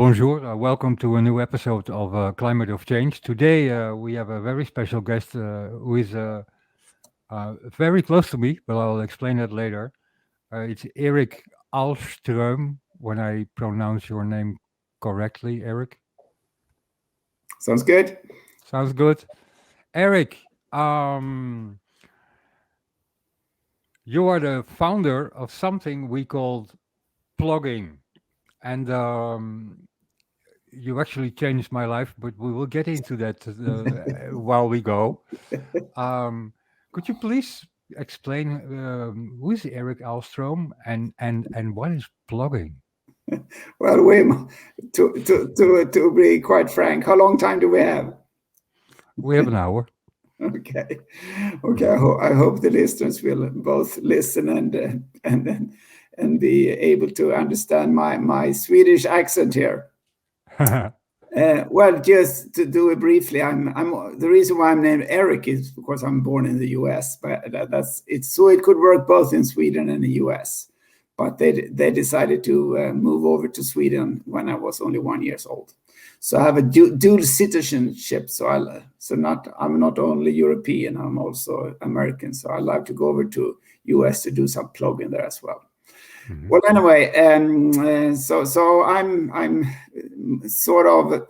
Bonjour, welcome to a new episode of Climate of Change. Today we have a very special guest who is very close to me, but I'll explain that later. It's Erik Ahlström, when I pronounce your name correctly, Erik. Sounds good. Sounds good. Erik, you are the founder of something we called Plogging. And you actually changed my life, but we will get into that while we go. Could you please explain who is Erik Ahlström and what is Plogging? Well, Wim, to be quite frank, how long time do we have? We have an hour. Okay. I hope the listeners will both listen and be able to understand my Swedish accent here. Well, just to do it briefly, I'm the reason why I'm named Erik is because I'm born in the U.S. But that's it. So it could work both in Sweden and the U.S. But they decided to move over to Sweden when I was only 1 year old. So I have a dual citizenship. So I'm not only European, I'm also American. So I like to go over to U.S. to do some plugging there as well. Mm-hmm. Well, anyway, so I'm sort of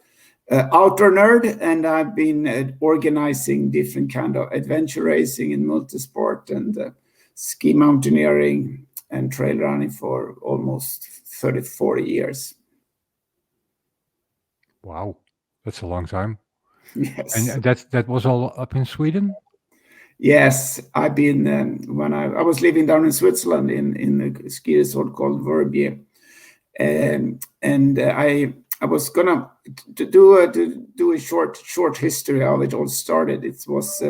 outdoor nerd, and I've been organizing different kind of adventure racing and multisport and ski mountaineering and trail running for almost 40 years. Wow, that's a long time. Yes. And that was all up in Sweden? Yes, I've been when I was living down in Switzerland in a ski resort called Verbier, and I was gonna do a short history of it all started. It was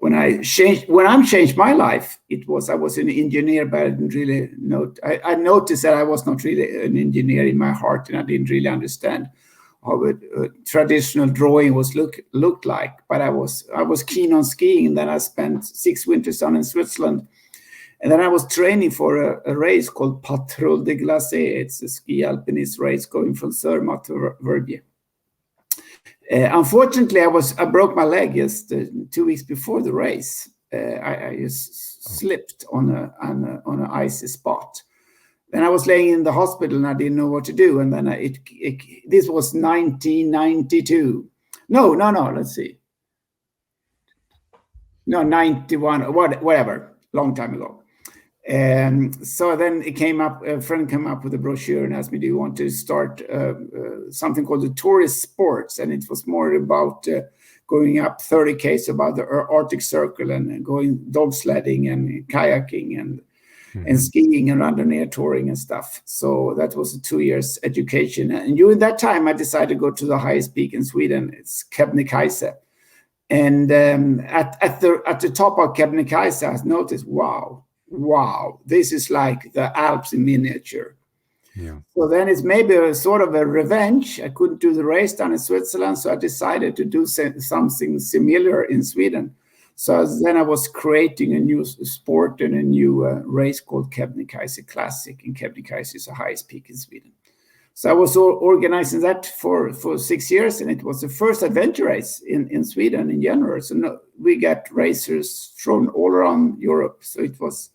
when I changed my life. It was I was an engineer, but I didn't really know. I noticed that I was not really an engineer in my heart, and I didn't really understand how a traditional drawing looked like, but I was keen on skiing, and then I spent 6 winters down in Switzerland, and then I was training for a race called Patrouille de Glacé. It's a ski alpinist race going from Zermatt to Verbier. Unfortunately, I broke my leg just 2 weeks before the race. I just slipped on an icy spot. Then I was laying in the hospital and I didn't know what to do. And then this was 1992. No, let's see. No, 91, whatever, long time ago. So then a friend came up with a brochure and asked me, do you want to start something called the tourist sports? And it was more about going up 30 km about the Arctic Circle and going dog sledding and kayaking and skiing and randonneur touring and stuff. So that was a 2 years education. And during that time, I decided to go to the highest peak in Sweden. It's Kebnekaise. And at the top of Kebnekaise, I noticed, wow, this is like the Alps in miniature. Yeah. So then it's maybe a sort of a revenge. I couldn't do the race down in Switzerland, so I decided to do something similar in Sweden. So then I was creating a new sport and a new race called Kebnekaise Classic, and Kebnekaise is the highest peak in Sweden. So I was organizing that for 6 years, and it was the first adventure race in Sweden in general. So we got racers from all around Europe. So it was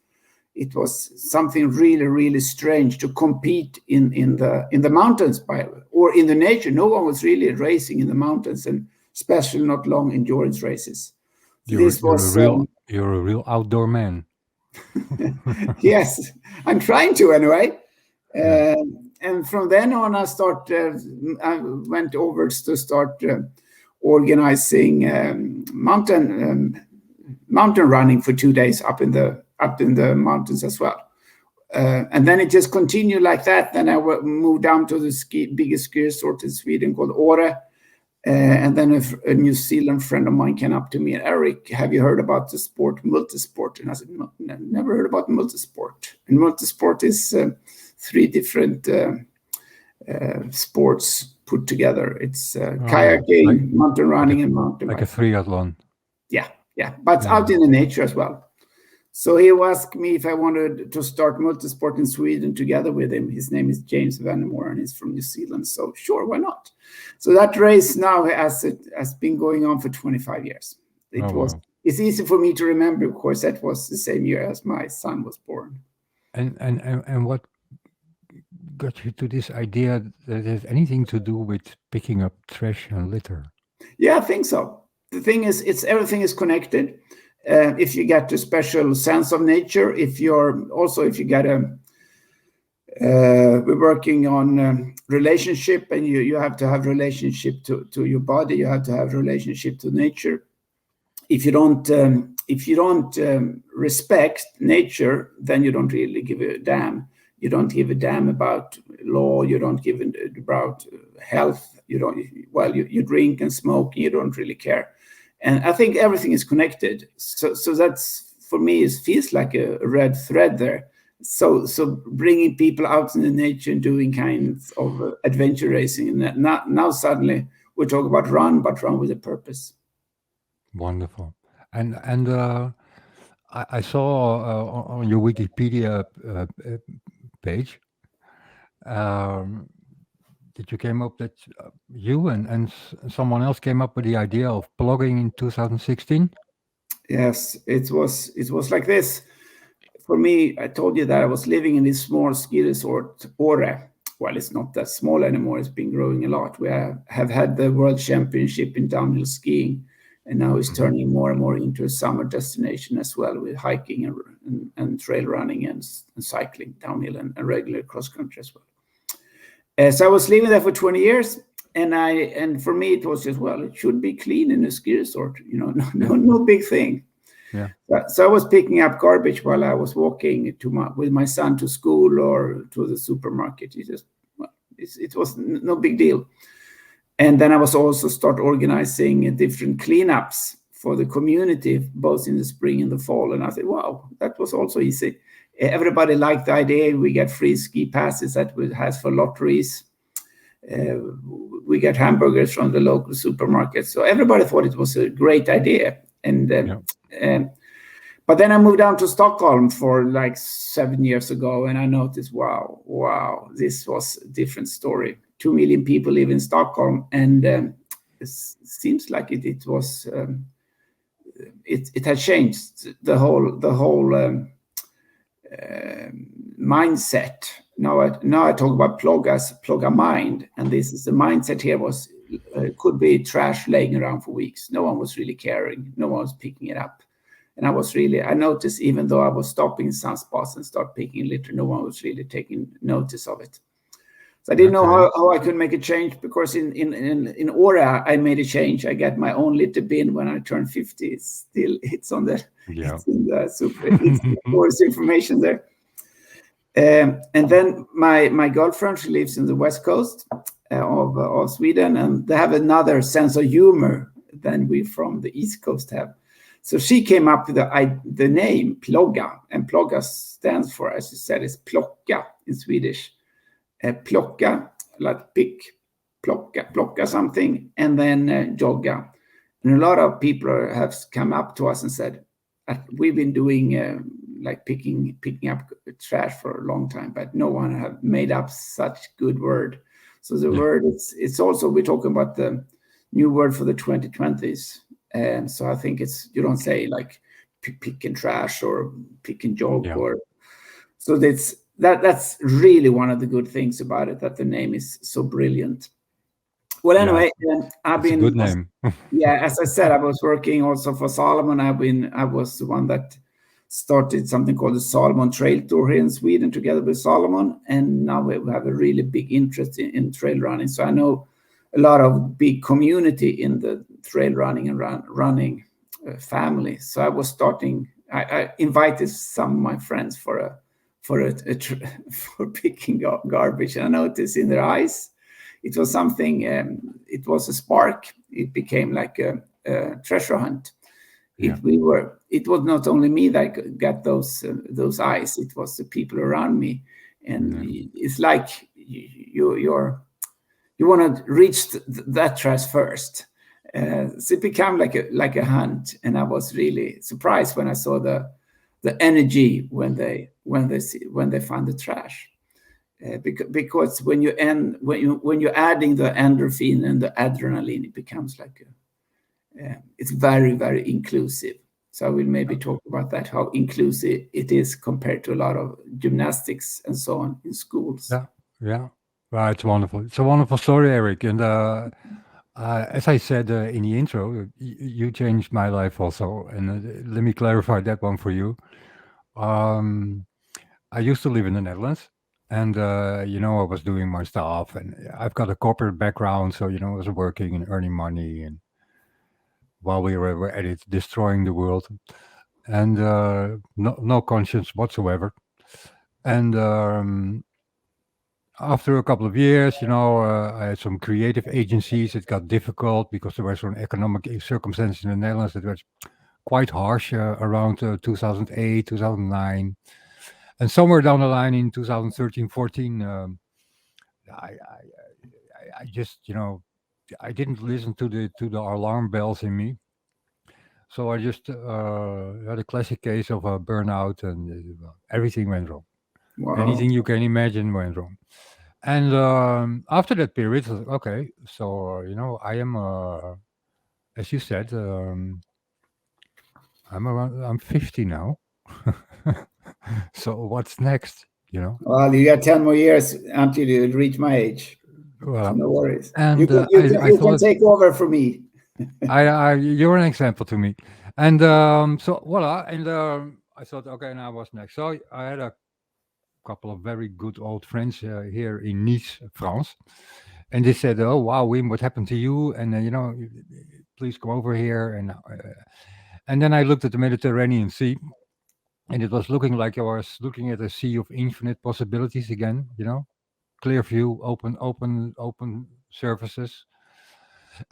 something really, really strange to compete in the mountains or in the nature. No one was really racing in the mountains, and especially not long endurance races. You're a real outdoor man. Yes, I'm trying to anyway. And from then on, I went over to start organizing mountain running for 2 days up in the mountains as well. And then it just continued like that. Then I moved down to the biggest ski resort in Sweden called Åre. And then a New Zealand friend of mine came up to me and, Erik, have you heard about the sport multisport? And I said, no, never heard about multisport. And multisport is 3 different sports put together. It's kayaking, mountain running, and mountain biking. Like a triathlon. Yeah. But out in the nature as well. So he asked me if I wanted to start multisport in Sweden together with him. His name is James Vannemore, and he's from New Zealand. So sure, why not? So that race now has been going on for 25 years. It's easy for me to remember, of course, that was the same year as my son was born. And what got you to this idea that it has anything to do with picking up trash and litter? Yeah, I think so. The thing is, everything is connected. If you get a special sense of nature, if you get we're working on relationship, and you have to have relationship to your body. You have to have relationship to nature. If you don't respect nature, then you don't really give a damn. You don't give a damn about law. You don't give a about health. You drink and smoke, and you don't really care. And I think everything is connected. So that's, for me, it feels like a red thread there. So bringing people out in the nature and doing kinds of adventure racing. And now suddenly we talk about run, but run with a purpose. Wonderful. And I saw on your Wikipedia page that you came up that you and someone else came up with the idea of plogging in 2016. Yes, it was like this. For me, I told you that I was living in this small ski resort, Åre. Well, it's not that small anymore. It's been growing a lot. We have had the World Championship in downhill skiing, and now it's turning more and more into a summer destination as well, with hiking and trail running and cycling downhill and regular cross country as well. So I was living there for 20 years, and for me it was just, well, it should be clean in a ski resort, no big thing. Yeah. So I was picking up garbage while I was walking with my son to school or to the supermarket. It was no big deal. And then I was also start organizing different cleanups for the community, both in the spring and the fall. And I said, wow, that was also easy. Everybody liked the idea. We get free ski passes that we has for lotteries. We get hamburgers from the local supermarket. So everybody thought it was a great idea. But then I moved down to Stockholm for like 7 years ago, and I noticed, wow, this was a different story. 2 million people live in Stockholm, and it seems like it was it had changed the whole mindset. Now I talk about Plogga mind, and this is the mindset here was could be trash laying around for weeks. No one was really caring. No one was picking it up. And I noticed, even though I was stopping in some spots and start picking litter, no one was really taking notice of it. So I didn't know how I could make a change, because in Åre I made a change. I got my own litter bin when I turned 50. It's on the it's in the super. It's information there. And then my girlfriend, she lives in the west coast of Sweden, and they have another sense of humor than we from the east coast have. So she came up with the name Plogga, and Plogga stands for, as you said, is plocka in Swedish. Plocka, like pick, plocka something, and then jogga. And a lot of people have come up to us and said, we've been doing like picking up trash for a long time, but no one have made up such good word. So the word, it's also, we're talking about the new word for the 2020s. And so I think you don't say like pick and trash or pick and jog or, so that's really one of the good things about it, that the name is so brilliant. Well, anyway, I've been a good name. As I said, I was working also for Salomon. I was the one that started something called the Salomon Trail Tour here in Sweden together with Salomon, and now we have a really big interest in trail running. So I know a lot of big community in the trail running and running family. So I was starting. I invited some of my friends for picking up garbage. And I noticed in their eyes, it was something. It was a spark. It became like a treasure hunt. It was not only me that got those eyes. It was the people around me, and it's like you want to reach that trash first. So it became like a hunt, and I was really surprised when I saw the the energy when they find the trash. Because when you're adding the endorphin and the adrenaline, it becomes like it's very, very inclusive. So I will maybe talk about that, how inclusive it is compared to a lot of gymnastics and so on in schools. Yeah, yeah. Well, it's wonderful. It's a wonderful story, Eric. And as I said in the intro, you changed my life also. And let me clarify that one for you. Um, I used to live in the Netherlands, and I was doing my stuff, and I've got a corporate background, so I was working and earning money, and while we were at it, destroying the world, and no conscience whatsoever. And after a couple of years, I had some creative agencies. It got difficult because there were some economic circumstances in the Netherlands that were quite harsh around 2008, 2009. And somewhere down the line in 2013, 14, I just, I didn't listen to the alarm bells in me. So I just had a classic case of a burnout, and everything went wrong. Wow. Anything you can imagine went wrong. And after that period, okay, so I am, as you said, I'm 50 now. So what's next? Well, you got 10 more years until you reach my age. So Well, no worries. and I You can thought take over for me. you're an example to me. And so voila, and I thought, okay, now what's next? So I had a couple of very good old friends here in Nice, France, and they said, "Oh wow, Wim, what happened to you? And please come over here." And then I looked at the Mediterranean Sea, and it was looking like I was looking at a sea of infinite possibilities again. Clear view, open surfaces.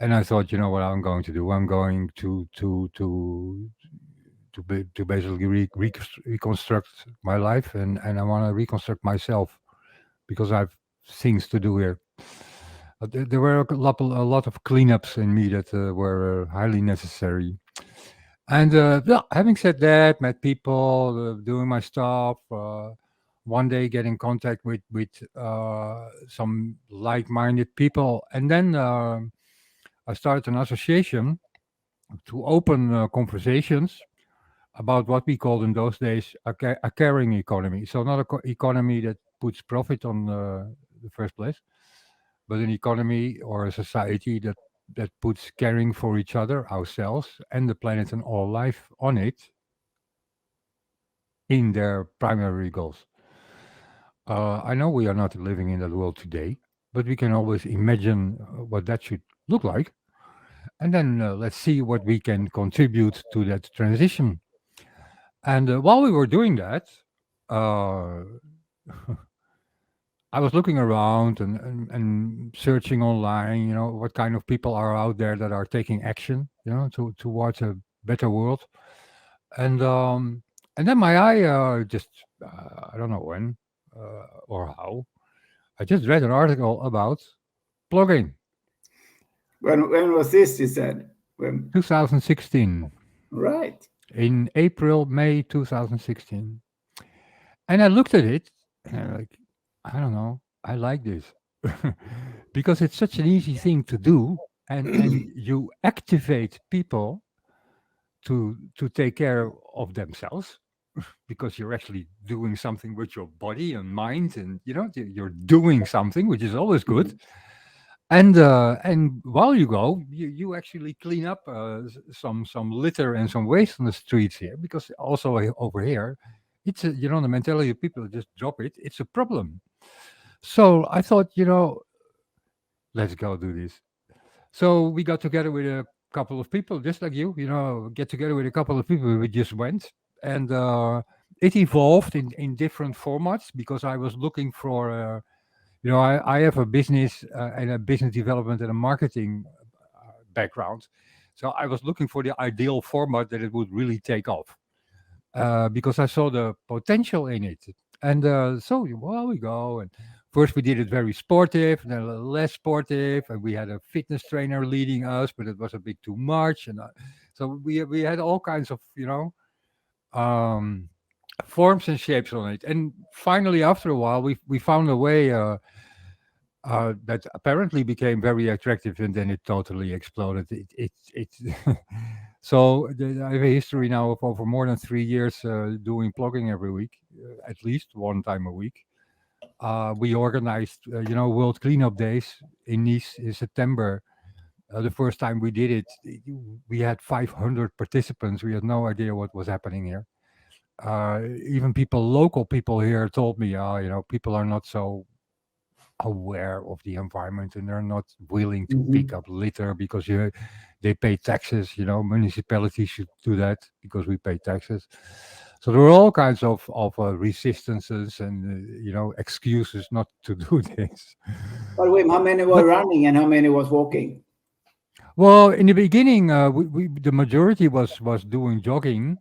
And I thought, what I'm going to do? I'm going to basically reconstruct my life, and I want to reconstruct myself because I've things to do here. There were a lot of cleanups in me that were highly necessary. And well, having said that, met people, doing my stuff. One day, get in contact with some like-minded people, and then I started an association to open conversations about what we called in those days a caring economy. So not an economy that puts profit on the first place, but an economy or a society that puts caring for each other, ourselves, and the planet and all life on it in their primary goals. I know we are not living in that world today, but we can always imagine what that should look like. And then let's see what we can contribute to that transition. And while we were doing that, uh, I was looking around and searching online, what kind of people are out there that are taking action, towards a better world. And and then my eye just, I don't know when or how, I just read an article about blogging. When was this, you said? When? 2016, Right. in April, May 2016. And I looked at it and I'm like, I don't know, I like this. Because it's such an easy thing to do, and you activate people to take care of themselves, because you're actually doing something with your body and mind, and you're doing something, which is always good. And while you go, you actually clean up some litter and some waste on the streets here, because also over here, it's the mentality of people just drop it. It's a problem. So I thought, let's go do this. So we got together with a couple of people, just like get together with a couple of people. We just went, and it evolved in different formats, because I was looking for. I have a business and a business development and a marketing background. So I was looking for the ideal format that it would really take off, because I saw the potential in it. And so, well, we go. And first we did it very sportive, then a little less sportive. And we had a fitness trainer leading us, but it was a bit too much. And so we had all kinds of, um, forms and shapes on it. And finally, after a while, we found a way that apparently became very attractive, and then it totally exploded. It so I have a history now of over more than 3 years doing plugging every week, at least one time a week. We organized, World Cleanup Days in Nice in September. The first time we did it, we had 500 participants. We had no idea what was happening here. Even local people here told me, people are not so aware of the environment, and they're not willing to pick Mhm. up litter because they pay taxes. Municipalities should do that because we pay taxes. So there were all kinds of resistances and excuses not to do this. But Wim, how many were But running and how many was walking? well, in the beginning, the majority was doing jogging.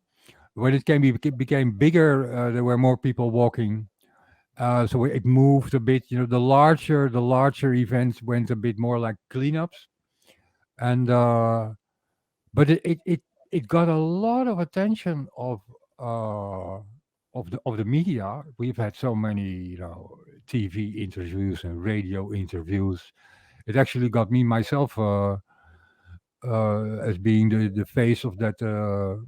When became bigger, there were more people walking. So it moved a bit. The larger events went a bit more like cleanups, and but it got a lot of attention uh, of the media. We've had so many TV interviews and radio interviews. It actually got me myself as being the face of that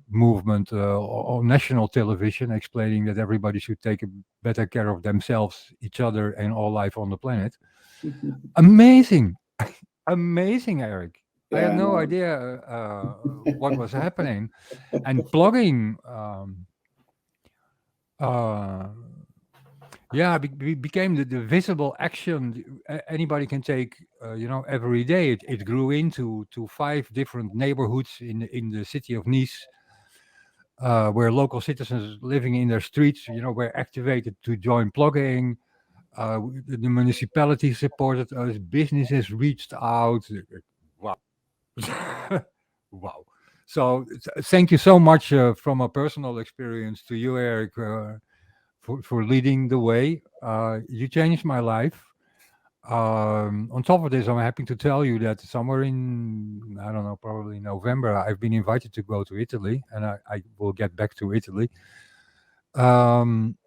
movement on national television, explaining that everybody should take a better care of themselves, each other, and all life on the planet. Amazing, amazing, Eric. I had Yeah, no no. idea what was happening, and blogging. Uh, yeah, became the visible action anybody can take, every day. It grew into 5 different neighborhoods in the city of Nice, where local citizens living in their streets, were activated to join plugging. The municipality supported us. Businesses reached out. Wow. Wow. So thank you so much from a personal experience to you, Eric, for leading the way. You changed my life. On top of this, I'm happy to tell you that somewhere in, I don't know, probably November, I've been invited to go to Italy, and I will get back to Italy um,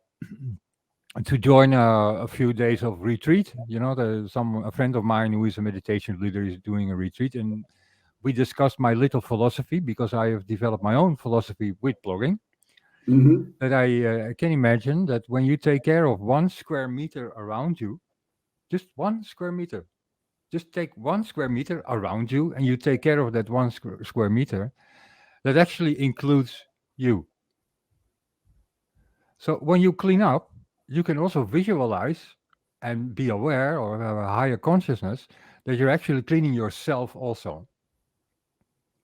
to join a few days of retreat. A friend of mine who is a meditation leader is doing a retreat, and we discussed my little philosophy because I have developed my own philosophy with blogging. Hmm. That I can imagine that when you take care of 1 square meter around you, just 1 square meter, just take 1 square meter around you, and you take care of that one square meter, that actually includes you. So when you clean up, you can also visualize and be aware or have a higher consciousness that you're actually cleaning yourself also.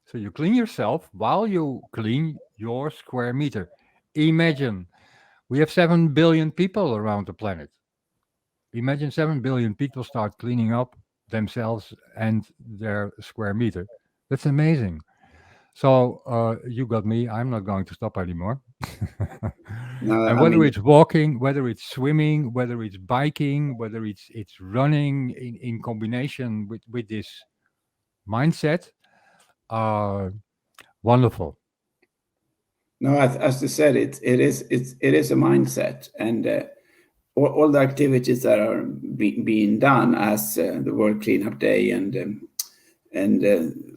So you clean yourself while you clean your square meter. Imagine we have 7 billion people around the planet. Imagine 7 billion people start cleaning up themselves and their square meter. That's amazing. So you got me. I'm not going to stop anymore. No, And I whether mean, it's walking, whether it's swimming, whether it's biking, whether it's running in combination with this mindset, uh, wonderful. no, as you said, it is a mindset, and all the activities that are being done as the World Cleanup Day and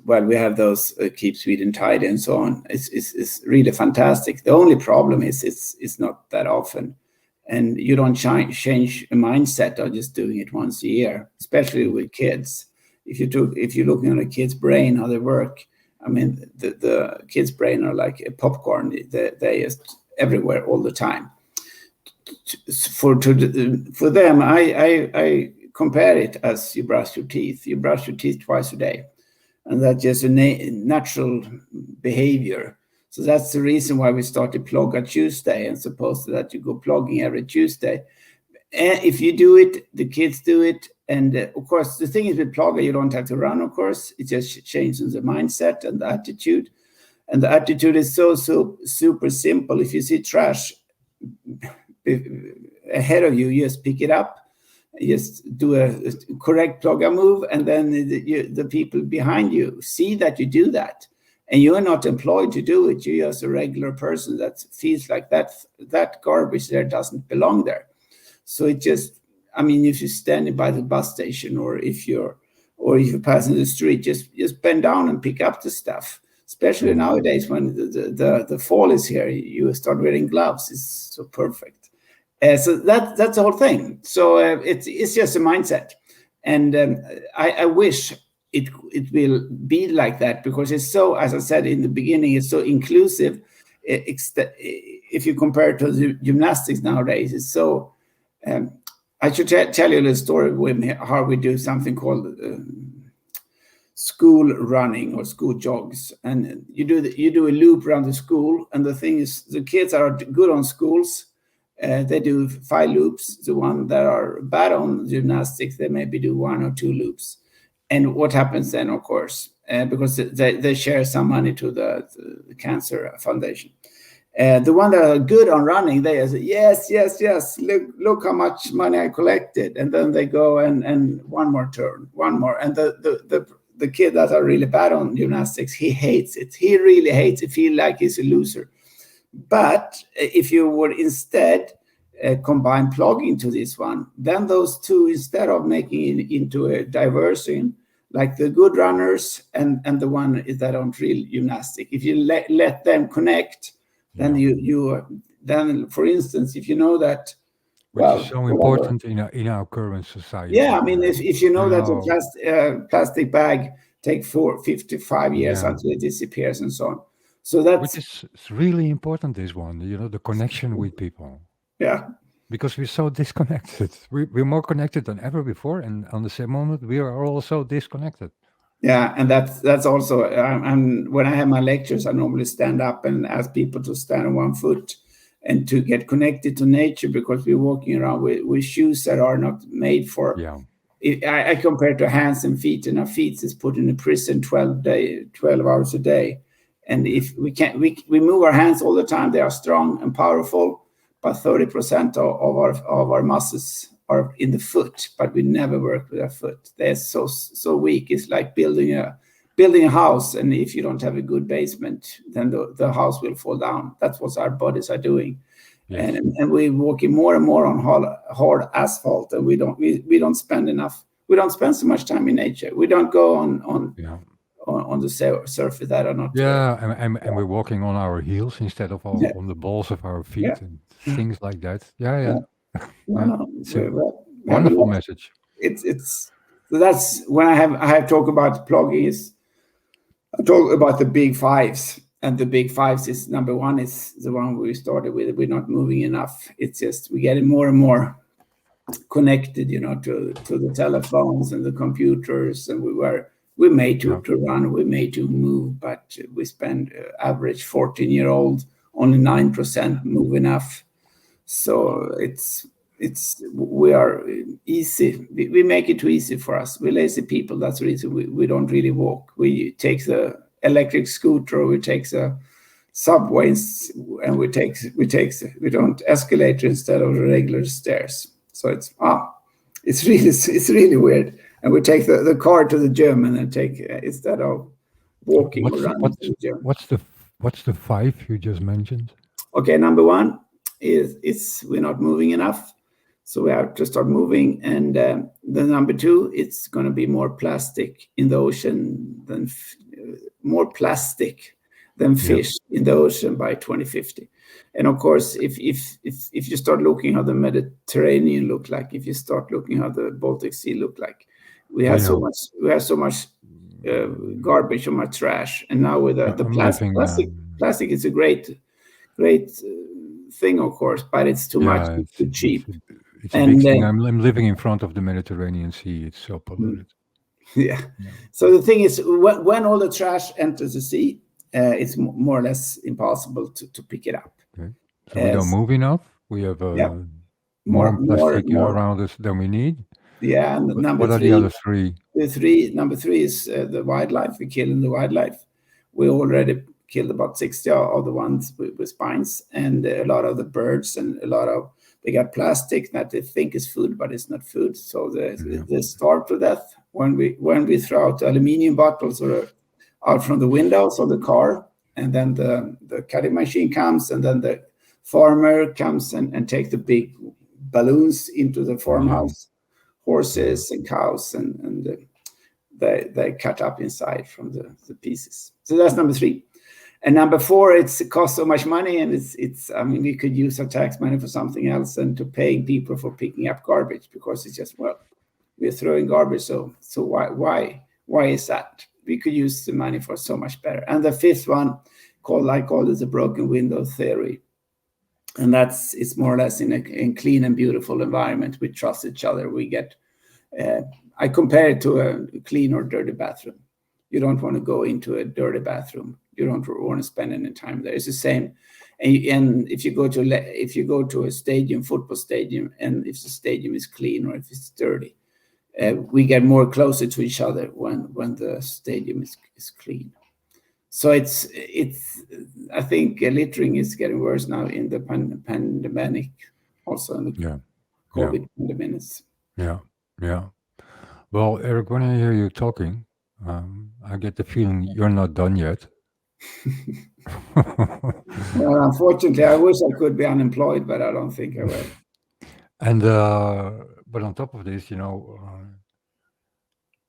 well, we have those keep Sweden tidy and so on. It's really fantastic. The only problem is it's not that often, and you don't change a mindset of just doing it once a year, especially with kids. If you're looking at a kid's brain, how they work, I mean, the kids' brain are like a popcorn. They just everywhere all the time. For them, I compare it as you brush your teeth. You brush your teeth twice a day, and that's just a natural behavior. So that's the reason why we started Plogga Tuesday, and supposed to that you go plugging every Tuesday. And if you do it, the kids do it, and of course the thing is with Plogga, you don't have to run. Of course, it just changes the mindset and the attitude. And the attitude is so super simple. If you see trash ahead of you, just pick it up, just do a correct Plogga move, and then the people behind you see that you do that, and you're not employed to do it. You're just a regular person that feels like that garbage there doesn't belong there. So it just, I mean, if you're standing by the bus station, or if you're passing the street, just bend down and pick up the stuff. Especially nowadays when the fall is here, you start wearing gloves. It's so perfect. So that's the whole thing. So it's just a mindset, and I wish it will be like that, because it's so, as I said in the beginning, it's so inclusive. If you compare it to the gymnastics nowadays, it's so. I should tell you the story with how we do something called school running or school jogs, and you do a loop around the school. And the thing is, the kids are good on schools. They do 5 loops. The ones that are bad on gymnastics, they maybe do 1 or 2 loops. And what happens then, of course, because they share some money to the Cancer Foundation. The one that are good on running, they say, yes, look how much money I collected. And then they go and one more turn, one more. And the kid that are really bad on gymnastics, he hates it. He really hates it. Feel like he's a loser. But if you would instead combine plogging to this one, then those two, instead of making it into a diversion, like the good runners and the one that aren't real gymnastic, if you let them connect, then then, for instance, if you know that, which is so important in our current society. Yeah, I mean, if you know that a plastic bag takes 55 years until it disappears and so on. So that's, which is really important, this one, the connection with people. Yeah. Because we're so disconnected. We're more connected than ever before, and on the same moment, we are also disconnected. Yeah, and that's also, when I have my lectures, I normally stand up and ask people to stand on one foot and to get connected to nature, because we're walking around with shoes that are not made for. Yeah. I compare it to hands and feet, and our feet is put in a prison 12 hours a day. And if we move our hands all the time, they are strong and powerful, but 30% of our muscles are in the foot, but we never work with our foot. They're so weak. It's like building a house, and if you don't have a good basement, then the house will fall down. That's what our bodies are doing. Yes. And we're walking more and more on hard asphalt, and we don't spend enough. We don't spend so much time in nature. We don't go on the surface that are not. And we're walking on our heels instead of on the balls of our feet and things like that. Yeah. It's a wonderful message. That's when I have talked about plogging. I talk about the big 5s, and the big 5s is, number 1 is the one we started with. We're not moving enough. It's just we're getting more and more connected, to the telephones and the computers, and we're made to run, we're made to move, but we spend average 14-year-old only 9% move enough. So we are easy. We make it too easy for us. We're lazy people. That's the reason we don't really walk. We take the electric scooter, we take the subways, and we don't escalator instead of the regular stairs. So it's really weird. And we take the car to the gym, and then take instead of walking or running to the gym. What's the 5 you just mentioned? Okay, number 1 is we're not moving enough, so we have to start moving. And the number 2, it's going to be more plastic in the ocean than fish in the ocean by 2050. And of course, if you start looking how the Mediterranean look like, if you start looking how the Baltic Sea look like, we have so much garbage, so much trash. And now with the plastic is a great thing, of course, but it's too much, it's too cheap. It's a big thing. I'm living in front of the Mediterranean Sea. It's so polluted. Yeah. So the thing is, when all the trash enters the sea, it's more or less impossible to pick it up. Okay. So we don't move enough. We have more plastic around us than we need. Yeah. And what are the other 3? Number 3 is the wildlife. We're killing the wildlife. We already killed about 60 of the ones with spines, and a lot of the birds, and they got plastic that they think is food, but it's not food. So they starve to death when we throw out aluminium bottles or out from the windows of the car, and then the cutting machine comes, and then the farmer comes and take the big balloons into the farmhouse, horses and cows, and they cut up inside from the pieces. So that's number 3. And number 4, it costs so much money, and it's I mean, we could use our tax money for something else than to paying people for picking up garbage, because it's just, well, we're throwing garbage, so why is that? We could use the money for so much better. And the 5th one, I call it the broken window theory, and it's more or less in a clean and beautiful environment. We trust each other. We get I compare it to a clean or dirty bathroom. You don't want to go into a dirty bathroom. You don't want to spend any time there. It's the same. And if you go to a stadium, football stadium, and if the stadium is clean or if it's dirty, we get more closer to each other when the stadium is clean. So it's I think littering is getting worse now in the pandemic, also in the COVID pandemic. Yeah. Well, Erik, when I hear you talking, I get the feeling you're not done yet. Well, unfortunately, I wish I could be unemployed, but I don't think I will. And but on top of this,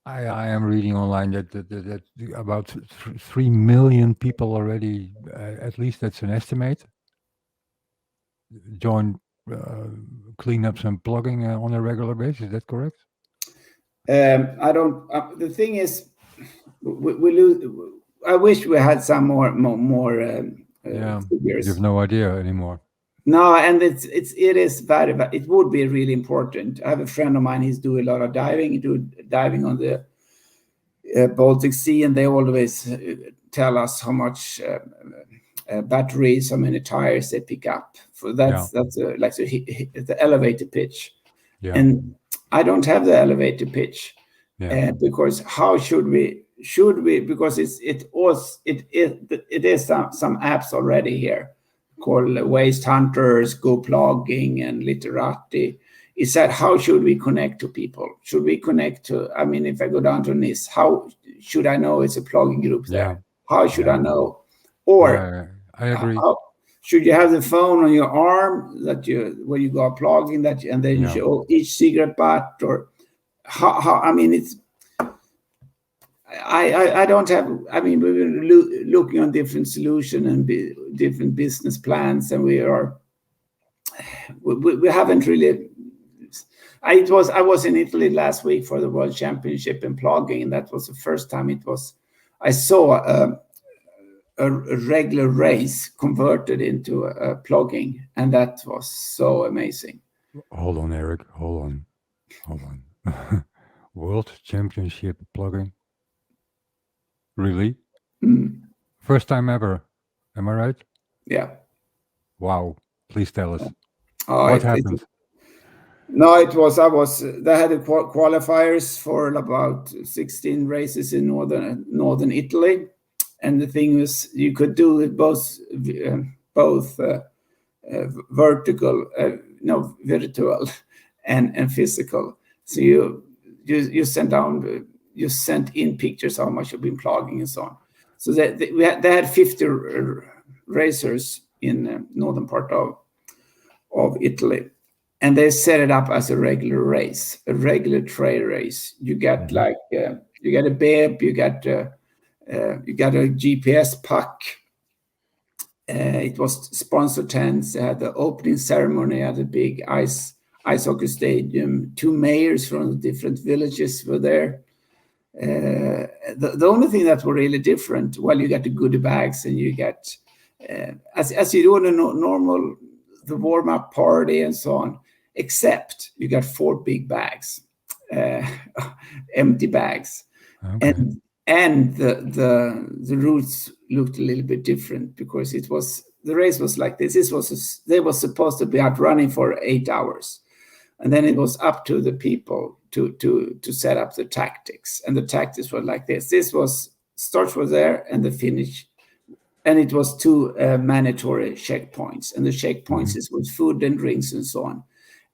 I am reading online that about 3 million people already, at least that's an estimate, join cleanups and plugging on a regular basis. Is that correct? I don't. The thing is, we lose. I wish we had some more figures. You have no idea anymore. No, and it is very. It would be really important. I have a friend of mine. He's doing a lot of diving. He do diving on the Baltic Sea, and they always tell us how much batteries, how many tires they pick up. For that's like the elevator pitch. Yeah. And I don't have the elevator pitch because how should we? Because it is some apps already here called Waste Hunters, Go Plogging, and Literati. Is that how should we connect to people? Should we connect to? I mean, if I go down to Nice, how should I know it's a plugging group there? How should I know? Or I agree. Should you have the phone on your arm when you go plugging and then you show each cigarette butt, or how? I mean, it's. I don't have. I mean, we're looking on different solutions and different business plans, and we haven't really. I was in Italy last week for the World Championship in Plogging, and that was the first time I saw a regular race converted into a plogging, and that was so amazing. Hold on, Erik. Hold on. World Championship Plogging. Really? First time ever. Am I right? Yeah. Wow. Please tell us. What happened? They had the qualifiers for about 16 races in northern Italy. And the thing was, you could do it both virtual and physical. So you sent in pictures how much you've been plugging and so on. So they had 50 racers in northern part of Italy, and they set it up as a regular race, a regular trail race. You get you get a bib, you got a GPS puck. It was sponsored tents. They had the opening ceremony at a big ice hockey stadium. 2 mayors from the different villages were there. The only thing that were really different, you get the goodie bags, and you get as you do in a normal the warm-up party and so on, except you got 4 big bags, empty bags. Okay. And the routes looked a little bit different because the race was like this. They were supposed to be out running for 8 hours, and then it was up to the people to set up the tactics. And the tactics were like this. Start was there, and the finish, and it was 2 mandatory checkpoints. And the checkpoints is with food and drinks and so on.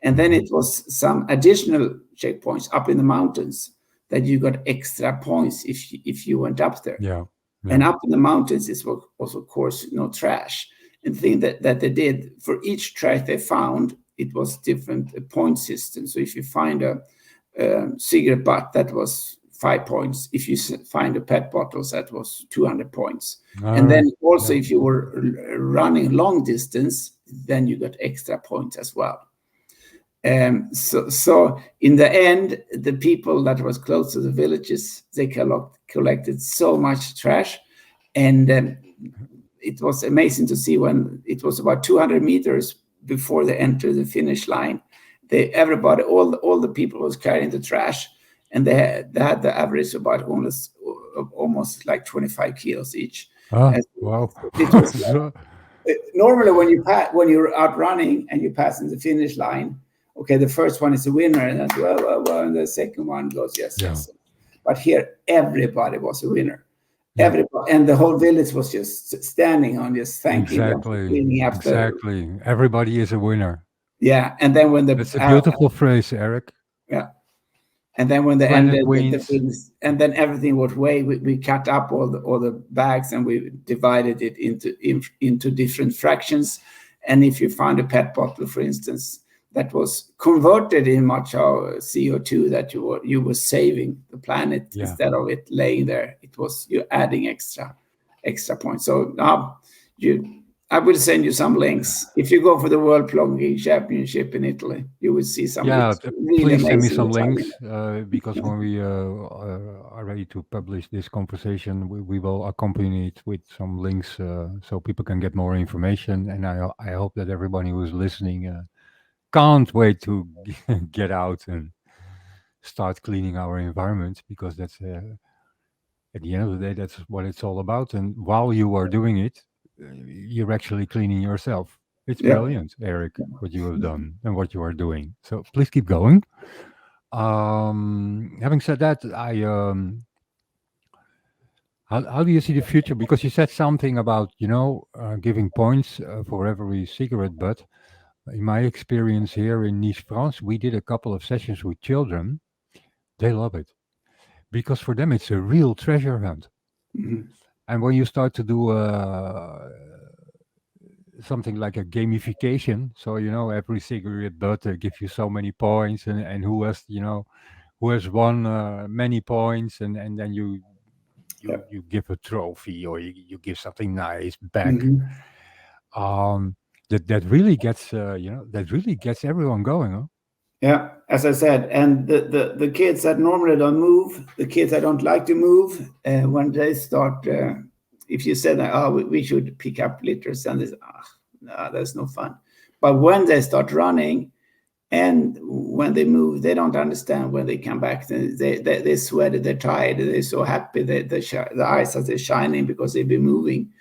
And then it was some additional checkpoints up in the mountains that you got extra points if you went up there. Yeah. And Yeah. up in the mountains is also, of course, no trash. And the thing that they did for each trash they found, it was different point system. So if you find a cigarette butt, that was 5 points. If you find a PET bottles, that was 200 points. All And then right. also, Yeah. if you were running long distance, then you got extra points as well. So in the end, the people that was close to the villages, they collected so much trash, and it was amazing to see when it was about 200 meters before they entered the finish line. Everybody, all the people was carrying the trash, and they had the average about almost like 25 kilos each. Oh, And wow. it was So, normally when you're out running and you pass in the finish line, okay, the first one is the winner, and then and the second one goes yes, yeah. yes. But here, everybody was a winner. Yeah. Everybody, and the whole village was just standing on, just thanking them for Exactly. cleaning up Exactly. Everybody is a winner. yeah. And then when That's a beautiful phrase, Eric. yeah, and then when they Planet ended the wins. things, and then everything was we cut up all the bags, and we divided it into different fractions. And if you found a PET bottle, for instance, that was converted in much of CO2 that you were saving the planet, Yeah. instead of it laying there, it was you adding extra points. So now I will send you some links. If you go for the World Plogging Championship in Italy, you will see some. Yeah, It's really please send me amazing some what's happening. links because when we are ready to publish this conversation, we will accompany it with some links so people can get more information. And I hope that everybody who's listening can't wait to get out and start cleaning our environment, because that's at the end of the day, that's what it's all about. And while you are doing it, you're actually cleaning yourself. It's Yeah. brilliant, Eric, what you have done and what you are doing. So please keep going. Having said that, how do you see the future? Because you said something about giving points for every cigarette butt. In my experience here in Nice, France, we did a couple of sessions with children. They love it because for them it's a real treasure hunt. Mhm. And when you start to do something like a gamification, so every cigarette butt gives you so many points, and who has won many points, and then Yeah. you give a trophy, or you give something nice back. Mhm. That really gets that really gets everyone going, huh? Yeah, as I said, and the kids that normally don't move, the kids that don't like to move, when they start, if you said that, oh, we should pick up litters, and this, no, that's no fun. But when they start running, and when they move, they don't understand. When they come back, they sweated, they're tired, they're so happy, the eyes are shining because they've been moving,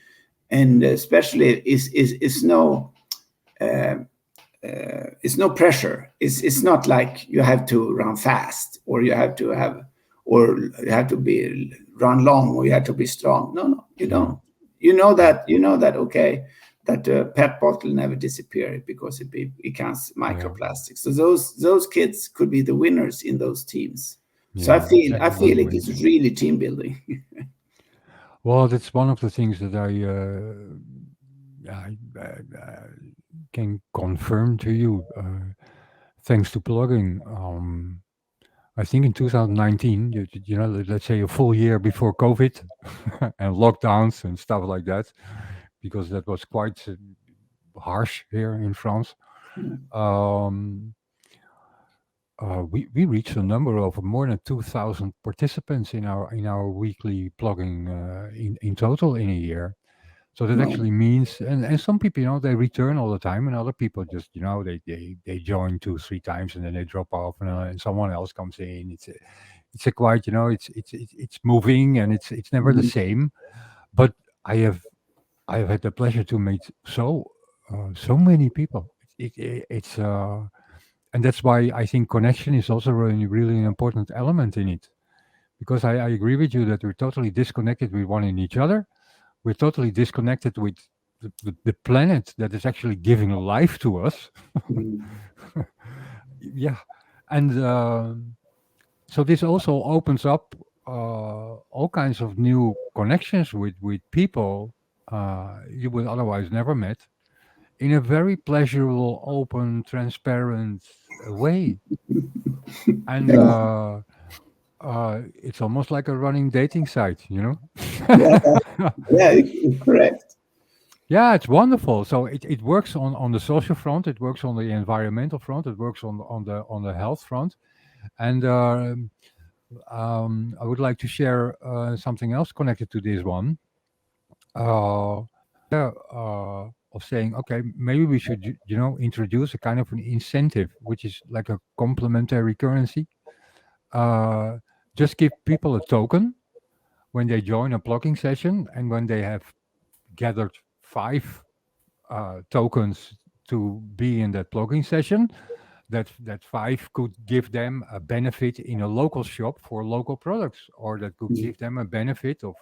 and especially is no. It's no pressure. It's not like you have to run fast, or you have to be run long, or you have to be strong. No, you don't. You know that okay, that PET bottle never disappeared because it becomes microplastics. So those kids could be the winners in those teams. So Yeah, I everybody feel it wins. is really team building. Well, that's one of the things that I can confirm to you, thanks to plugging. I think in 2019, let's say a full year before COVID and lockdowns and stuff like that, because that was quite harsh here in France. Um, we reached a number of more than 2,000 participants in our weekly plugging in total in a year. So that No. actually means, and some people, they return all the time, and other people just, they join 2 3 times and then they drop off, and someone else comes in. It's a quite, it's moving, and it's never the Mhm. same. But I have had the pleasure to meet so many people. It's and that's why I think connection is also really an important element in it. Because I agree with you that we're totally disconnected with one in each other. We're totally disconnected with the planet that is actually giving life to us. Mhm. Yeah, and so this also opens up all kinds of new connections with people you would otherwise never met in a very pleasurable, open, transparent way. And it's almost like a running dating site, you know? Yeah, yeah, correct. Yeah, it's wonderful. So it works on the social front, it works on the environmental front, it works on the health front. And I would like to share something else connected to this one. Of saying, okay, maybe we should, introduce a kind of an incentive, which is like a complementary currency. Uh, just give people a token when they join a plugging session, and when they have gathered five tokens to be in that plugging session, that five could give them a benefit in a local shop for local products, or that could Mm. give them a benefit of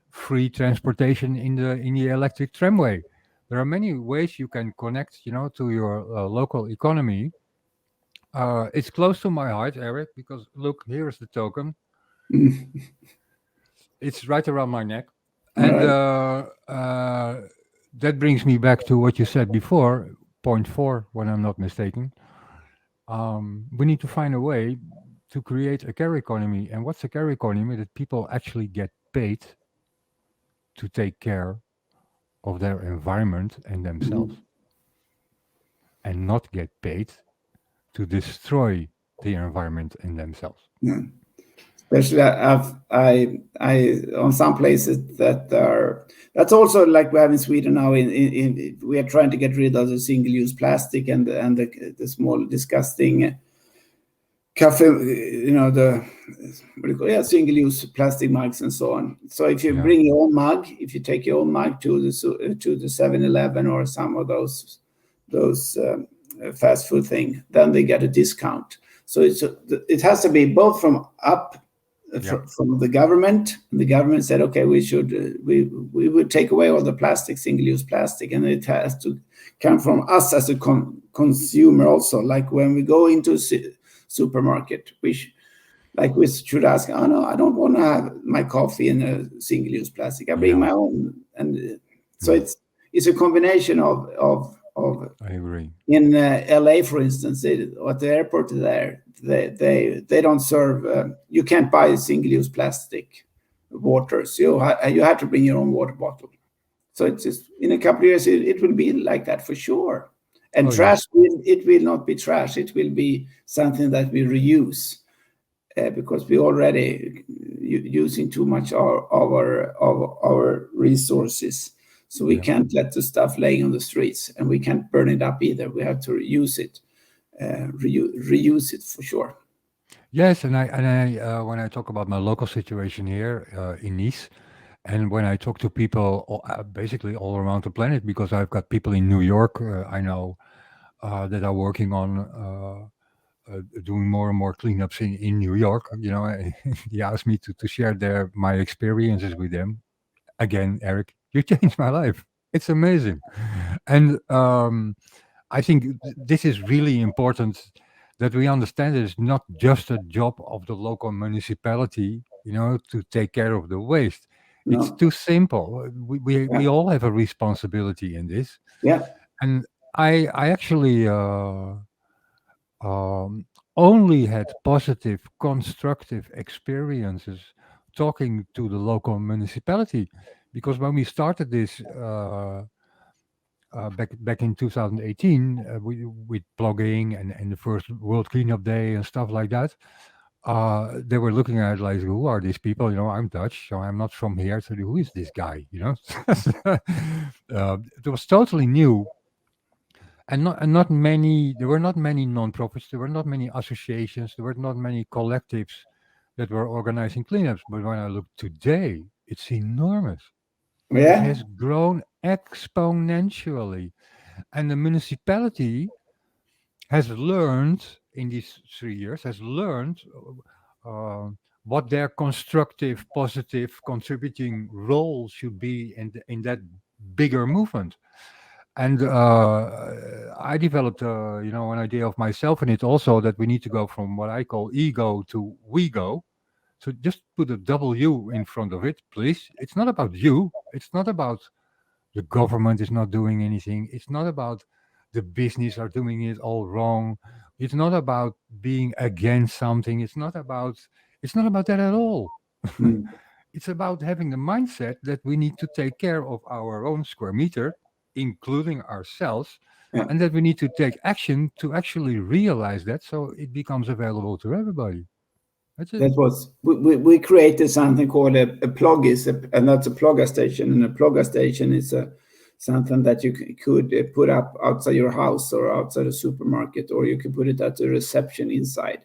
free transportation in the electric tramway. There are many ways you can connect, to your local economy. It's close to my heart, Eric, because look, here's the token. Mm. It's right around my neck. All And right. that brings me back to what you said before, point four, when I'm not mistaken. We need to find a way to create a care economy. And what's a care economy? That people actually get paid to take care of their environment and themselves, Mm. and not get paid to destroy the environment and themselves. Yeah. Especially, I on some places that are, that's also like we have in Sweden now. In we are trying to get rid of the single-use plastic and the small disgusting cafe, the what do you call, yeah, single-use plastic mugs and so on. So if you Yeah, bring your own mug, if you take your own mug to the 7-Eleven or some of those fast food thing, then they get a discount. So it has to be both from up yeah, from the government. The government said, okay, we would take away all the plastic, single-use plastic, and it has to come from us as a consumer also. Like when we go into supermarket, like we should ask, oh no, I don't want to have my coffee in a single-use plastic. I bring yeah. my own, and so Mm, it's a combination of I agree. in LA, for instance, at the airport there, they don't serve. You can't buy single-use plastic waters. You have to bring your own water bottle. So it's just in a couple of years it will be like that for sure. And Oh yes, it will not be trash. It will be something that we reuse because we already using too much of our resources. So we yeah. can't let the stuff laying on the streets, and we can't burn it up either. We have to reuse it, reuse it for sure. Yes, and I when I talk about my local situation here in Nice, and when I talk to people basically all around the planet, because I've got people in New York, I know that are working on doing more and more cleanups in New York. He asked me to share my experiences with them. Again, Eric, you changed my life. It's amazing, and I think this is really important that we understand that it's not just a job of the local municipality, to take care of the waste. It's No, too simple. yeah, We all have a responsibility in this, yeah, and I actually um, only had positive, constructive experiences talking to the local municipality, because when we started this. Back in 2018 with blogging and the first World Cleanup Day and stuff like that. They were looking at it like, who are these people? I'm Dutch, so I'm not from here. So who is this guy? It was totally new, and not many. There were not many non-profits. There were not many associations. There were not many collectives that were organizing cleanups. But when I look today, it's enormous. It yeah, has grown exponentially, and the municipality has learned in these 3 years has learned uh, what their constructive, positive, contributing role should be in that bigger movement. And I developed, an idea of myself in it also, that we need to go from what I call ego to we go. So just put a W in front of it, please. It's not about you. It's not about the government is not doing anything. It's not about the business are doing it all wrong. It's not about being against something. It's not about that at all. Mm. It's about having the mindset that we need to take care of our own square meter, including ourselves, Yeah. and that we need to take action to actually realize that so it becomes available to everybody. That's it. That was we created something called a Plogga, and that's a Plogga station. And a Plogga station is something that you could put up outside your house or outside a supermarket, or you could put it at the reception inside.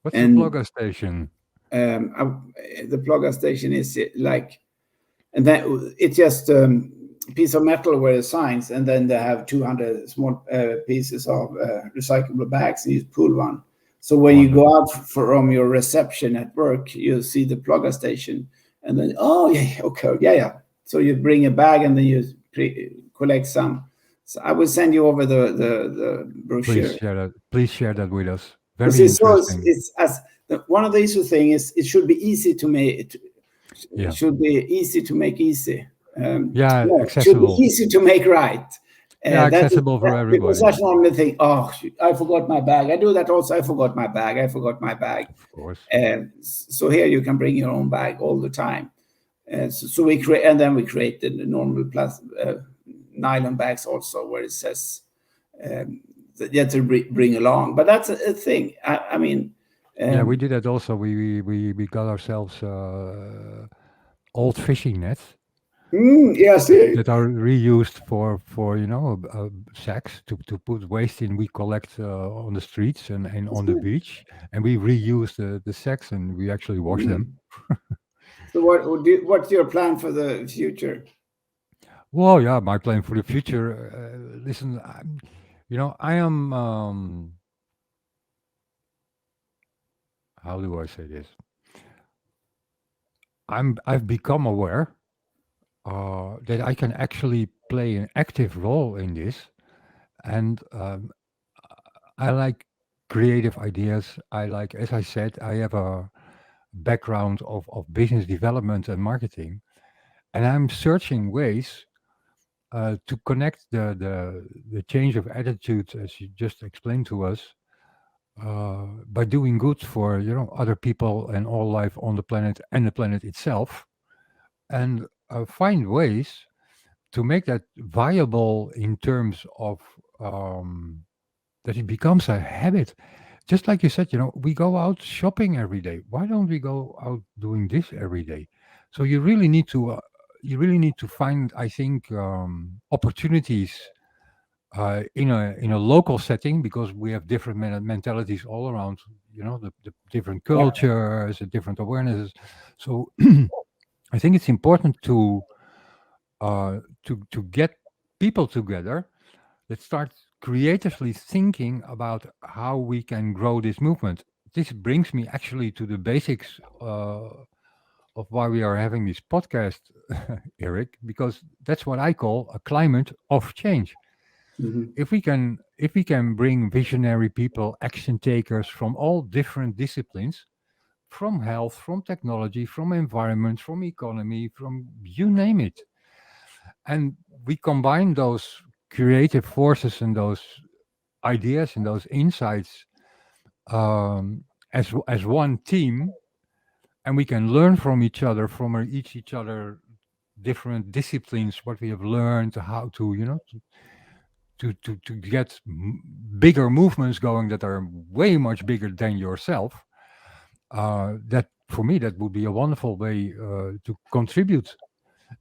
What's And the Plogga station? The Plogga station is like, and then it's just a piece of metal with signs, and then they have 200 small pieces of recyclable bags, and you pull one. So when you go out from your reception at work, you see the Plogga station, and then okay. So you bring a bag, and then you collect some. So I will send you over the brochure. Please share that with us. Very Because interesting. it's as one of the issue thing is it should be easy to make. Yeah. It should be easy to make easy. Accessible. It should be easy to make right. Accessible for everybody. Because that's normally think, oh, I forgot my bag. I do that also. I forgot my bag. Of course. So here you can bring your own bag all the time. So we create, and then we created the normal nylon bags also, where it says that you have to bring along. But that's a thing. I mean. We did that also. We got ourselves old fishing nets. Yes. That are reused for sacks to put waste in. We collect on the streets and on the beach, and we reuse the sacks, and we actually wash them. So what's your plan for the future? Well, yeah, my plan for the future. Listen, I am. How do I say this? I've become aware that I can actually play an active role in this, and I like creative ideas. I like, as I said, I have a background of business development and marketing, and I'm searching ways to connect the change of attitude, as you just explained to us, by doing good for other people and all life on the planet and the planet itself, and find ways to make that viable in terms of that it becomes a habit. Just like you said, we go out shopping every day. Why don't we go out doing this every day? So you really need to find, I think, opportunities in a local setting, because we have different mentalities all around. The different cultures, the different awarenesses. So I think it's important to get people together that start creatively thinking about how we can grow this movement. This brings me actually to the basics of why we are having this podcast, Erik, because that's what I call a climate of change. Mhm. If we can bring visionary people, action takers from all different disciplines, from health, from technology, from environment, from economy, from you name it, and we combine those creative forces and those ideas and those insights as one team, and we can learn from each other, from each other different disciplines, what we have learned, how to to get bigger movements going that are way much bigger than yourself. That for me, that would be a wonderful way to contribute.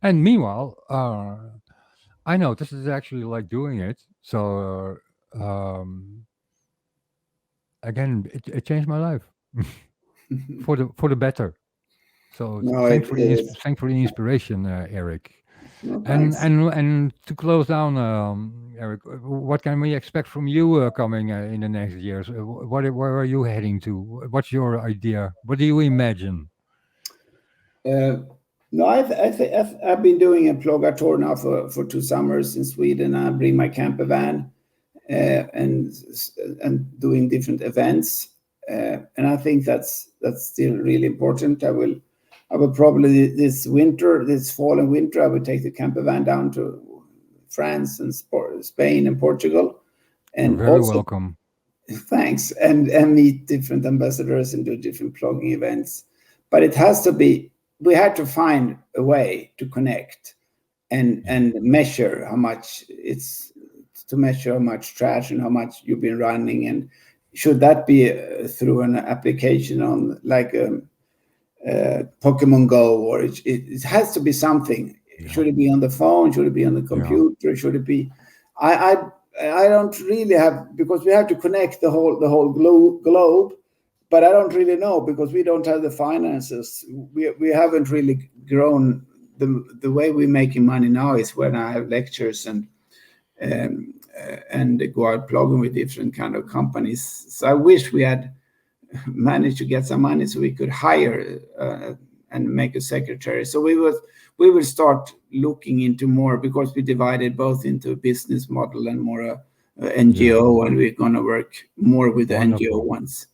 And meanwhile, I know this is actually like doing it. So again, it changed my life for the better. So No, thanks it for is. thanks for the inspiration, Erik. No, And thanks. and to close down, Erik, what can we expect from you coming in the next years? Where are you heading to? What's your idea? What do you imagine? No, I've been doing a Plogga tour now for 2 summers in Sweden. I bring my camper van and doing different events. and I think that's still really important. I will probably this fall and winter, I will take the camper van down to France and Spain and Portugal, You're and very also welcome. thanks, and meet different ambassadors and do different plugging events. But it has to be, we had to find a way to connect and measure how much measure how much trash and how much you've been running, and should that be through an application on like Pokemon Go, or it has to be something. Yeah. Should it be on the phone? Should it be on the computer? Should it be? I don't really have, because we have to connect the whole globe, but I don't really know, because we don't have the finances. We haven't really grown. The way we're making money now is when I have lectures and go out plugging with different kind of companies. So I wish we had managed to get some money so we could hire and make a secretary. So we will start looking into more, because we divided both into a business model and more NGO, and we're going to work more with the NGO ones.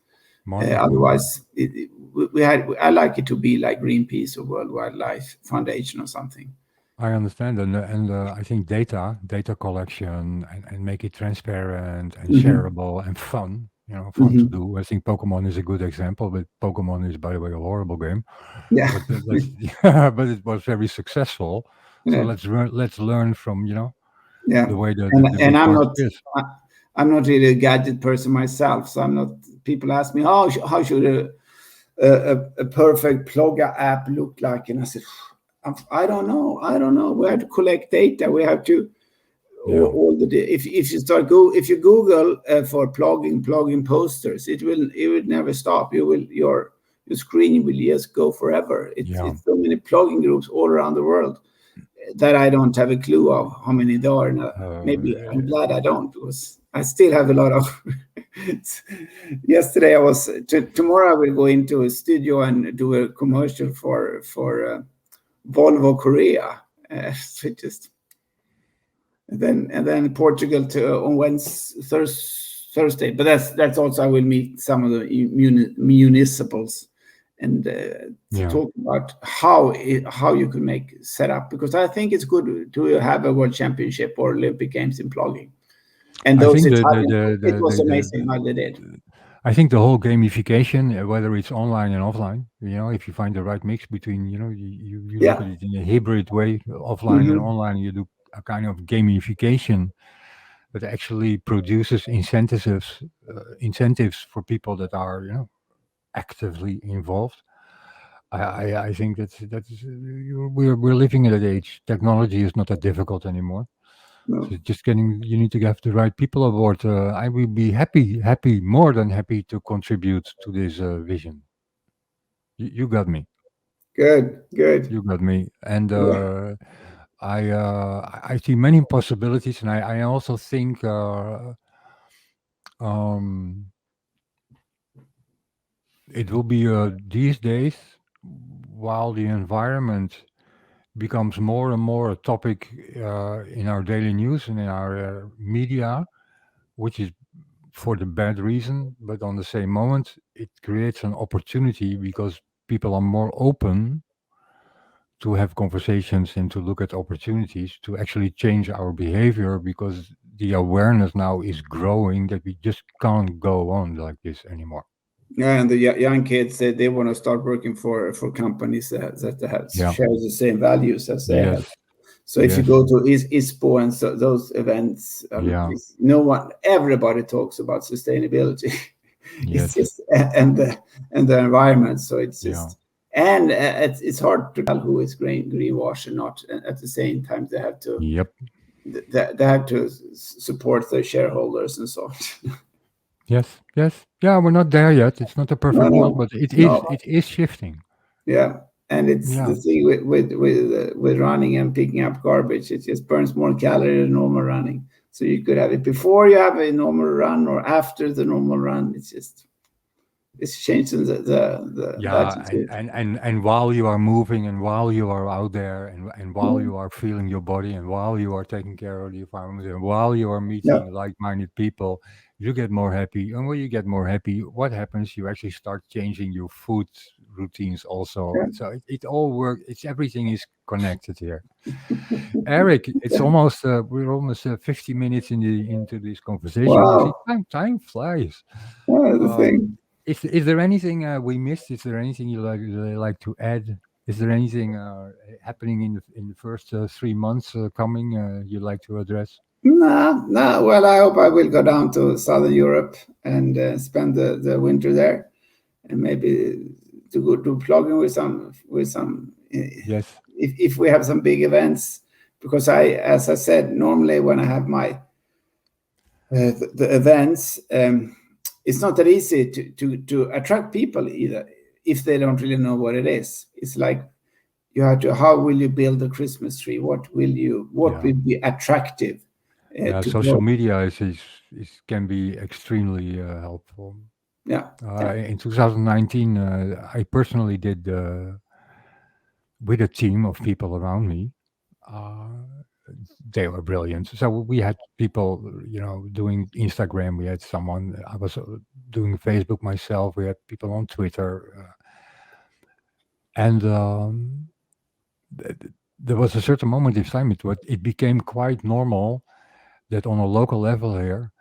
Otherwise, I like it to be like Greenpeace or World Wildlife Foundation or something. I understand, and I think data collection and make it transparent and shareable and fun. Fun to do. I think Pokemon is a good example, but Pokemon is, by the way, a horrible game. Yeah, but it was very successful. So let's learn from the way and I'm not really a gadget person myself, so I'm not. People ask me how should a perfect Plogga app look like, and I said, I don't know. We have to collect data. We have to all the if you Google for plugging posters, it will never stop. Your screen will just go forever. It's so many plugging groups all around the world that I don't have a clue of how many there are. Maybe I'm glad I don't, because I still have a lot of. Yesterday I was. Tomorrow I will go into a studio and do a commercial for Volvo Korea. So just and then Portugal on Thursday. But that's also, I will meet some of the municipals and talk about how you can set up, because I think it's good to have a World Championship or Olympic Games in plugging. And those it was amazing how they did. I think the whole gamification, whether it's online and offline, if you find the right mix between, you look at it in a hybrid way, offline and online, you do a kind of gamification that actually produces incentives for people that are, actively involved. I think we're living at an age. Technology is not that difficult anymore. No. So you need to have the right people aboard. I will be more than happy to contribute to this vision. You got me. Good. You got me. And I see many possibilities, and I also think it will be these days, while the environment becomes more and more a topic in our daily news and in our media, which is for the bad reason, but on the same moment, it creates an opportunity, because people are more open to have conversations and to look at opportunities to actually change our behavior, because the awareness now is growing that we just can't go on like this anymore. Yeah, and the young kids, they want to start working for companies that share the same values as they have. So if you go to ISPO and those events, everybody talks about sustainability. It's just and the environment. So it's just it's hard to tell who is greenwash and not. And at the same time, they have to they have to support their shareholders and so on. Yes. Yeah, we're not there yet. It's not a perfect world, but it is shifting. Yeah. And it's the thing with running and picking up garbage. It just burns more calories than normal running. So you could have it before you have a normal run or after the normal run. It's just It's changing the attitude. And while you are moving, and while you are out there, and while you are feeling your body, and while you are taking care of the environment, and while you are Yeah, meeting like-minded people, you get more happy. And when you get more happy, what happens? You actually start changing your food routines also. yeah. So it all works. It's everything is connected here. Eric, it's almost we're almost 50 minutes into this conversation. You see, Wow, time flies. the Um, thing. is there anything we missed? Is there anything you like to add? Is there anything happening in the first 3 months coming you'd like to address? No, no. Well, I hope I will go down to Southern Europe and spend the winter there, and maybe to go do plugging with some. Yes. If we have some big events, because as I said, normally when I have my the events, it's not that easy to attract people either if they don't really know what it is. It's like you have to. How will you build a Christmas tree? What will Yeah. be attractive Yeah. to Social go? media is can be extremely helpful. Yeah, yeah. In 2019, I personally did with a team of people around me. Uh, they were brilliant. So we had people, doing Instagram. We had someone. I was doing Facebook myself. We had people on Twitter, and there was a certain moment in time. It became quite normal that on a local level here,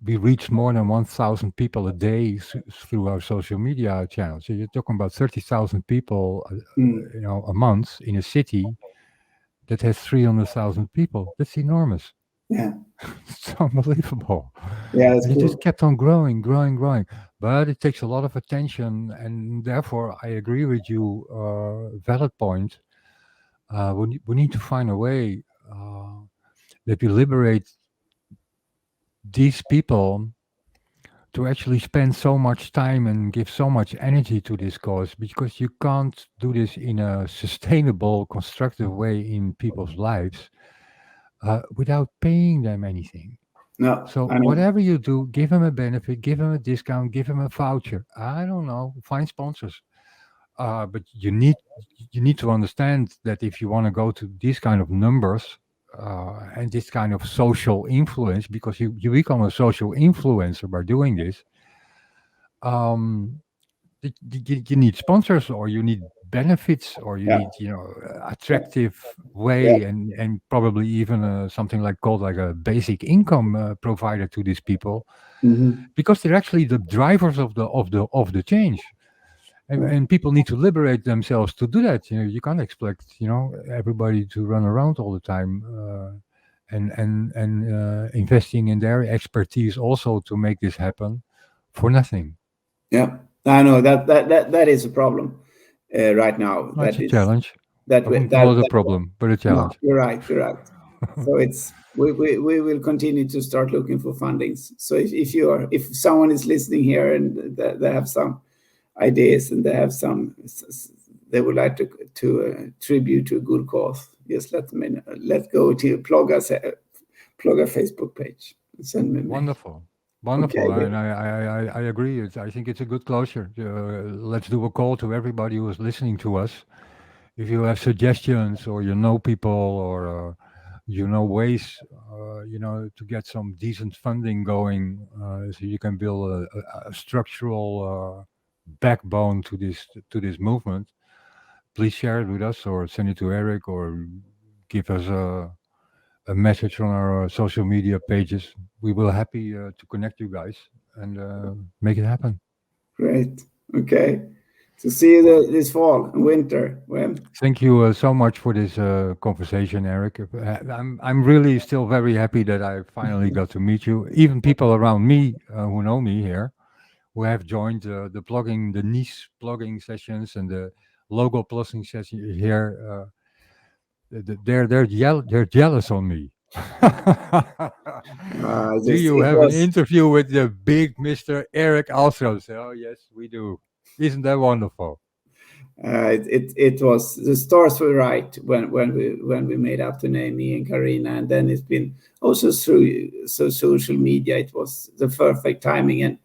we reached more than 1,000 people a day through our social media channels. So you're talking about 30,000 people, Mm, a month in a city that has 300,000 people. That's enormous. yeah, It's unbelievable. yeah. That's And it just cool. kept on growing, growing, growing. But it takes a lot of attention, and therefore I agree with you. Valid point. We need to find a way that we liberate these people to actually spend so much time and give so much energy to this cause, because you can't do this in a sustainable, constructive way in people's lives without paying them anything. No, So I know. whatever you do, give them a benefit, give them a discount, give them a voucher. I don't know, find sponsors. But you need to understand that if you want to go to these kind of numbers and this kind of social influence, because you become a social influencer by doing this, um, you need sponsors, or you need benefits, or you Yeah, need yeah, attractive yeah. way, and probably even something like called like a basic income provider to these people, Hmm. because they're actually the drivers of the change. Yeah, And people need to liberate themselves to do that. You can't expect everybody to run around all the time, and investing in their expertise also to make this happen for nothing. yeah. I know that is a problem right now. Well, it's a challenge. That I we, wouldn't call it a that problem, but a no, challenge. you're right. You're right. So it's we will continue to start looking for fundings. So if someone is listening here and they have some ideas and they have they would like to tribute to a good cause, just let them in. Let's go to Plogga Facebook page and send me a mail. Wonderful. Wonderful. Okay. And I agree. I think it's a good closure. Let's do a call to everybody who is listening to us. If you have suggestions, or people, or ways to get some decent funding going, so you can build a structural backbone to this movement, please share it with us, or send it to Eric, or give us a message on our social media pages. We will happy to connect you guys and make it happen. Great. Okay. So see you this fall and winter. When? Thank you so much for this conversation, Eric. I'm really still very happy that I finally got to meet you. Even people around me who know me here, who have joined the niche plugging sessions and the logo plugging session here. They're jealous on me. Do Just you it have an was interview with the big Mr. Erik Ahlström? Oh yes, we do. Isn't that wonderful? it was the stars were right when we made up the name, me and Karina, and then it's been also through social media. It was the perfect timing, and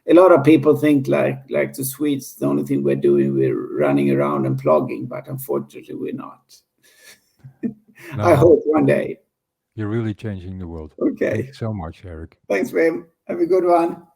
a lot of people think like the Swedes, the only thing we're doing, we're running around and plugging, but unfortunately we're not. No, I hope one day. you're really changing the world. Okay. Thank you so much, Erik. Thanks, Wim. Have a good one.